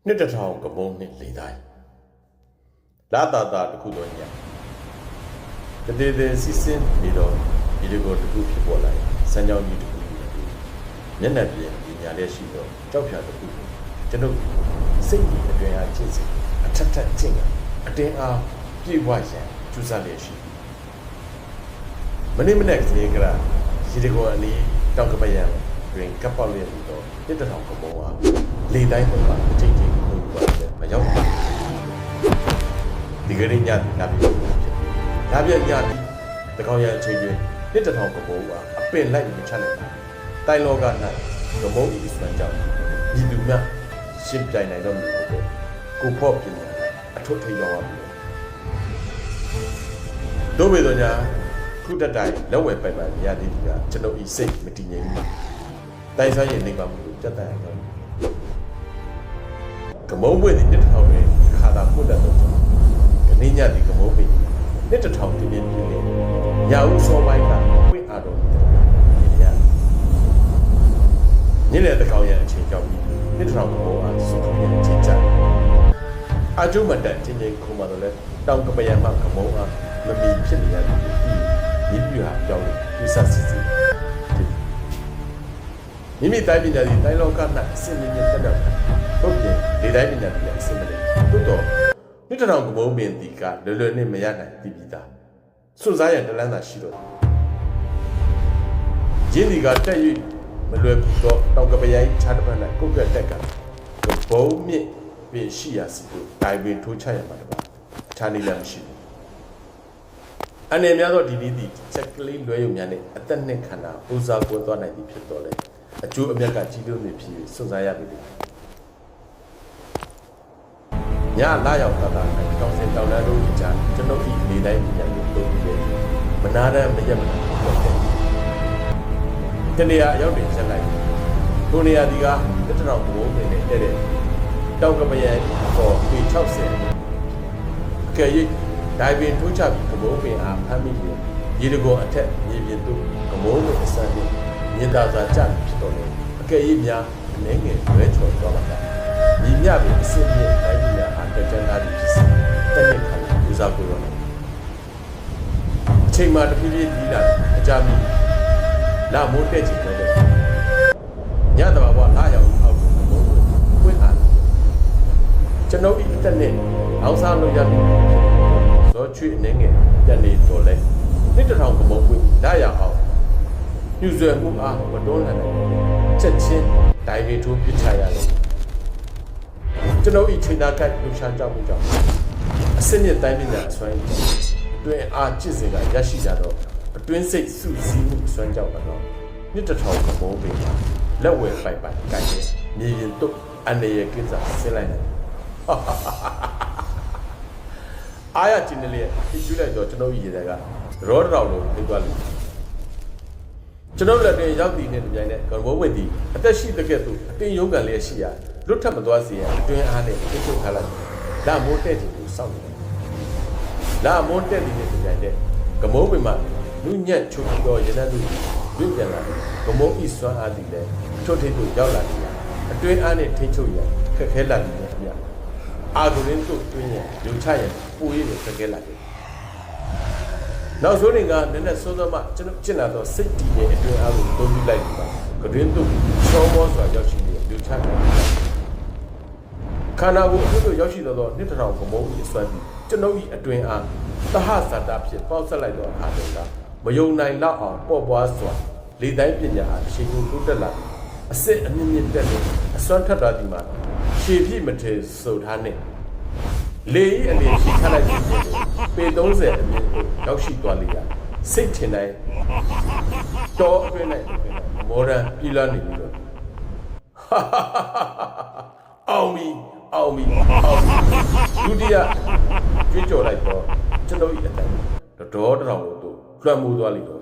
နှစ်တစ်ထောင်ကမုံနှစ်လေးတိုင်းလာတာတခုတော့ညတည်တည်စစ်စင်ပြီးတော့ဒီလိုကိုတခုဖြစ်ပေါ်လာစံကြောင်းကြီးတခုမျက်နှာပြင်ပညာလေးရှိတော့ကြောက်ဖြာတခုကျွန်ုပ်စိတ်ကြီးအတွင်အားကျင့်စေအထက်ထက်ကျင့်ကအတင်းအားပြေဝရန်ကျူးစားလျက်ရှိမနေ့မနေ့ကလေးကရေတကောအနီးတောင်ကပယံတွင်ကပ်ပေါက်လျက်ပြီးတော့တစ်ထောင်ကမုံအားလေတိုင်းပေါ်မှာအချိန်ချင်းခုန်ပါတယ်မရောက်ပါဒီကနေ့ညလာပြီးဖြစ်လာပြညပြီးတကောင်ရအချိန်ချင်းတစ်ထောင်ကမုံကအပင်လိုက်မချနိုင်ဘူးတိုင်လောက၌ကမုံဤစွမ်းကြောင့်ဒီလူများရှင်းပြနိုင်တော့မလို့ကိုဖို့ပြင်တယ်အထွတ်ထိပ်ရောက်ပါပြီတို့ပေတော့ညာခုတတိုင်းလက်ဝယ်ပိုင်ပိုင်ရသည်ကကျွန်တော်ဤစိတ်မတည်ငြိမ်ဘူးတိုင်ဆိုင်ရင်နေပါမှုကိုကြက်တန်ရတော့ကမုံပွင့်တဲ့တစ်ထောင်ရဲ့ခါသာပွတ်တတ်တော့ကနေညဒီကမုံပွင့်တဲ့တစ်ထောင်ပြင်းပြင်းလေးညာဦးစောပိုင်းကပွင့်အားတော့ညနေတကောင်ရဲ့အချိန်ကြောင့်တစ်ထောင်ကမုံအားစုခုရဲ့အချိန်ကြအကျုံးမတက်ချင်းချင်းခုမှတော့လဲတောင်ကပယံမှကမုံအားမမီဖြစ်နေရတယ်ဒီပြဟာကြောင့်ဒီစစစ်စစ်မိမိတိုင်းပညာဒီတိုင်းလောက၌အစင်မြင့်တက်တော့ဟုတ်ပြီဒီတိုင်းပညာဒီအစင်မလေးတို့တော့နှစ်ထောင်ကမုံပင်ဒီကလွယ်လွယ်နဲ့မရနိုင်ပြီပြီးသားစွန့်စားရတလန်းသာရှိတော့ရင်းဒီကတက်၍မလွယ်ဘူးတော့တောင်ကပယံခြားတစ်ဖက်၌ကုတ်ကတက်ကဘုံမြင့်ပြရှိရစီတို့ဒိုင်ပင်ထိုးချရမှာတပါအခြားနည်းလည်းမရှိဘူးအနေများသောဒီနည်းသည်ချက်ကလေးလွဲရုံများနဲ့အသက်နှစ်ခန္ဓာပူဇော်ကိုသွားနိုင်သည်ဖြစ်တော်လဲအကျိုးအမြတ်ကကြီးလို့နေဖြစ်စွန့်စားရပြီညလာရောက်တာတောင်စင်တောင်တန်းတို့ကြားကျွန်တော်ဒီနေတိုင်းပြန်လို့လုပ်ပြီးတယ်မနာတဲ့မရက်မနာတော့တယ်တနေရာရောက်နေချက်လိုက်ထိုနေရာဒီကတစ်ထောင်ဘုံနေနဲ့တဲ့တောင်ကပယံပေါ်ပေ60အကယ်၍ဒိုင်ပင်ထိုးချပြီးကမုံပင်အားဖမ်းမိပြီးရေတကောအထက်မြေပြင်သို့ကမုံကိုအစမ်းနဲ့မြင်သာစွာကြဖြစ်တော်လဲအကယ်၍များအနေငယ်လွဲချော်သွားပါကညီမြပင်အစစ်မြင့်တိုင်းပြည်များအားတကြံသားပြီးဖြစ်စေတက်တဲ့ခါကိုဦးစားကိုရောအချိန်မှတစ်ပြေးပြေးပြီးလာအကြမီလာမိုးတက်ချင်တယ်ညတဘာဘလာရောက်အောက်ကမုံကိုပွင့်အားကျွန်ုပ်ဤအသက်နဲ့အောင်စားလို့ရပြီဇောချွေအနေငယ်တက်နေတော်လဲတစ်ထောင်ကမုံပွင့်လာရအောင်ညှူဆွဲမှုအားမတွန်းလှန်နိုင်ချက်ချင်းဒိုင်ရီထိုးပစ်ချရတယ်ကျွန်တော်ဤချိန်သားကလှူရှားကြောက်မှုကြောင့်အစစ်မြစ်တိုင်းပြည်များအစွမ်းအတွင်းအားကျစ်စေကရရှိကြတော့အတွင်းစိတ်စုစည်းမှုအစွမ်းကြောင့်တော့နှစ်တစ်ထောင်ကမုံပင်လက်ဝဲပိုက်ပိုက်ကိုင်တဲ့မြေရင်တုတ်အနေရကိစ္စဆင်းလိုက်တယ်အားရကျင်းလေကျူးလိုက်တော့ကျွန်တော်ဤရေကရောတော်တော်လို့ပြေးသွားလို့ကျွန်တော်လက်တွင်ရောက်တည်နေတဲ့ပြိုင်နဲ့ကဘောဝင်သည်အသက်ရှိတဲ့ကဲ့သို့အတင်းရုံးကန်လျက်ရှိရာလွတ်ထပ်မသွားစေရအတွင်းအားနဲ့ပြစ်ထုတ်ထားလိုက်လာမိုးတဲ့တူကိုစောင့်နေတယ်လာမိုးတဲ့နေတဲ့ပြိုင်တဲ့ကမိုးပင်မှာလူညက်ချုပ်ပြီးတော့ရနတ်သူလွတ်ပြန်လာကမိုးဤစွမ်းအားသည်လည်းထုတ်ထိပ်သို့ရောက်လာတယ်အတွင်းအားနဲ့ထိချုပ်ရခက်ခဲလာတယ်ဗျာအာဂုရင်းတို့တွင်းရလူချရပူရည်ခက်ခဲလာတယ်နောက်ဆုံးနေကနည်းနည်းစိုးသမှကျွန်တော်ကျင့်လာတော့စိတ်တည်ရဲ့အတွင်းအားကိုသုံးပြီးလိုက်ပြီးပါကတွင်တို့ချောမောစွာရောက်ရှိနေလူချတယ်ခန္ဓာကိုယ်အခုတို့ရောက်ရှိတော့နှစ်တစ်ထောင်ကမုံကြီးအစွမ်းပြီးကျွန်တော်ဤအတွင်းအားသဟဇာတာဖြစ်ပေါက်ဆက်လိုက်တော့အခါတည်းကမယုံနိုင်လောက်အောင်ပေါ့ပွားစွာလေတိုင်းပညာအားအရှိန်ကိုတိုးတက်လာအစစ်အမြင့်မြင့်တက်လို့အစွမ်းထက်သွားဒီမှာရှည်ပြည့်မထေစုထားနဲ့လေဤအနေရှိထားလိုက်ပြီးပေ30အမြင့်ကိုရောက်ရှိသွားလိမ့်ရစိတ်ထင်တိုင်းတောအတွင်း၌မော်ဒန်ပြည်လာနေပြီးတော့အောင်မီဒုတိယကြွေးကြော်လိုက်တော့ကျွန်တော်ဤအတိုင်းတော်တော်တော်တို့လွှမ်းမိုးသွားလိမ့်တော့